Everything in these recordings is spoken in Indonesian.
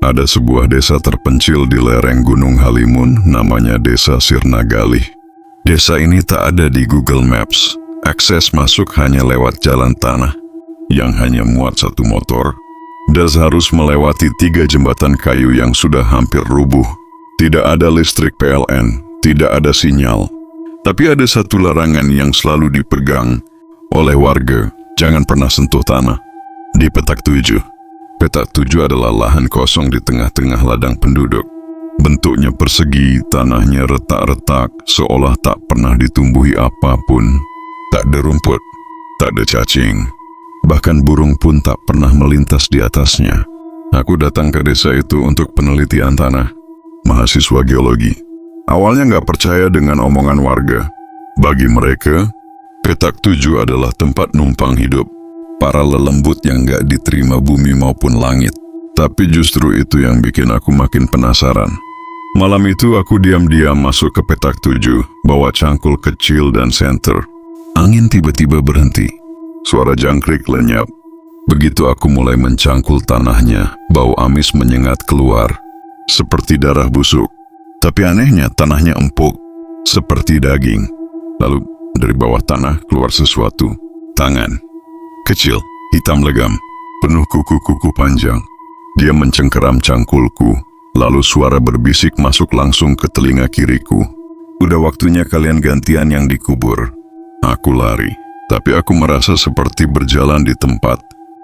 Ada sebuah desa terpencil di lereng Gunung Halimun, namanya Desa Sirnagalih. Desa ini tak ada di Google Maps. Akses masuk hanya lewat jalan tanah yang hanya muat satu motor. Dan harus melewati 3 jembatan kayu yang sudah hampir rubuh. Tidak ada listrik PLN, tidak ada sinyal. Tapi ada satu larangan yang selalu dipegang oleh warga, jangan pernah sentuh tanah. Di petak 7. Petak 7 adalah lahan kosong di tengah-tengah ladang penduduk. Bentuknya persegi, tanahnya retak-retak, seolah tak pernah ditumbuhi apapun. Tak ada rumput, tak ada cacing. Bahkan burung pun tak pernah melintas di atasnya. Aku datang ke desa itu untuk penelitian tanah. Mahasiswa geologi. Awalnya nggak percaya dengan omongan warga. Bagi mereka, petak 7 adalah tempat numpang hidup para lelembut yang nggak diterima bumi maupun langit. Tapi justru itu yang bikin aku makin penasaran. Malam itu aku diam-diam masuk ke petak 7, bawa cangkul kecil dan senter. Angin tiba-tiba berhenti. Suara jangkrik lenyap. Begitu aku mulai mencangkul tanahnya, bau amis menyengat keluar, seperti darah busuk. Tapi anehnya tanahnya empuk, seperti daging. Lalu dari bawah tanah keluar sesuatu. Tangan. Kecil, hitam legam, penuh kuku-kuku panjang. Dia mencengkeram cangkulku, lalu suara berbisik masuk langsung ke telinga kiriku. Udah waktunya kalian gantian yang dikubur. Aku lari, tapi aku merasa seperti berjalan di tempat.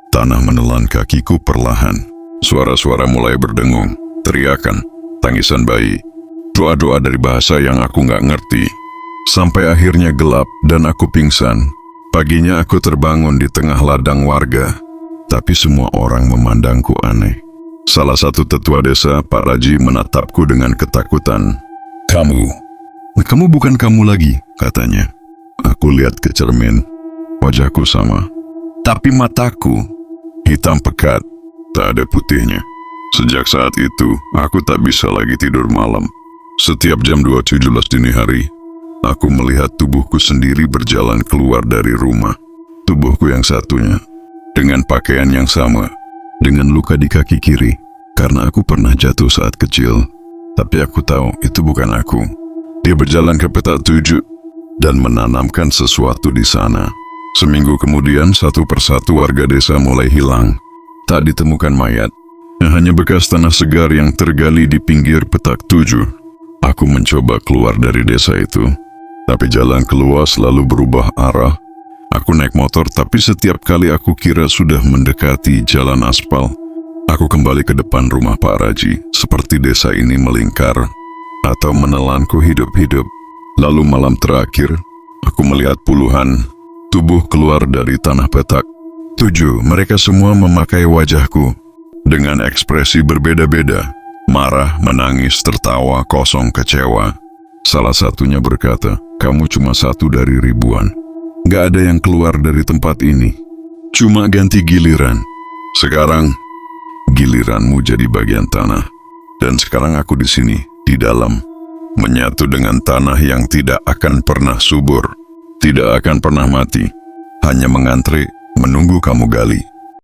Tanah menelan kakiku perlahan. Suara-suara mulai berdengung, teriakan, tangisan bayi. Doa-doa dari bahasa yang aku nggak ngerti. Sampai akhirnya gelap dan aku pingsan. Paginya aku terbangun di tengah ladang warga. Tapi semua orang memandangku aneh. Salah satu tetua desa, Pak Raji, menatapku dengan ketakutan. Kamu bukan kamu lagi, katanya. Aku lihat ke cermin. Wajahku sama. Tapi mataku hitam pekat, tak ada putihnya. Sejak saat itu, aku tak bisa lagi tidur malam. Setiap jam 2.17 dini hari, aku melihat tubuhku sendiri berjalan keluar dari rumah. Tubuhku yang satunya, dengan pakaian yang sama, dengan luka di kaki kiri, karena aku pernah jatuh saat kecil. Tapi aku tahu itu bukan aku. Dia berjalan ke petak 7 dan menanamkan sesuatu di sana. Seminggu kemudian, satu persatu warga desa mulai hilang. Tak ditemukan mayat, hanya bekas tanah segar yang tergali di pinggir petak 7. Aku mencoba keluar dari desa itu, tapi jalan keluar selalu berubah arah. Aku naik motor, tapi setiap kali aku kira sudah mendekati jalan aspal, aku kembali ke depan rumah Pak Raji, seperti desa ini melingkar atau menelanku hidup-hidup. Lalu malam terakhir, aku melihat puluhan tubuh keluar dari tanah petak 7. Mereka semua memakai wajahku dengan ekspresi berbeda-beda. Marah, menangis, tertawa, kosong, kecewa. Salah satunya berkata, kamu cuma satu dari ribuan. Gak ada yang keluar dari tempat ini. Cuma ganti giliran. Sekarang, giliranmu jadi bagian tanah. Dan sekarang aku di sini, di dalam. Menyatu dengan tanah yang tidak akan pernah subur. Tidak akan pernah mati. Hanya mengantre, menunggu kamu gali.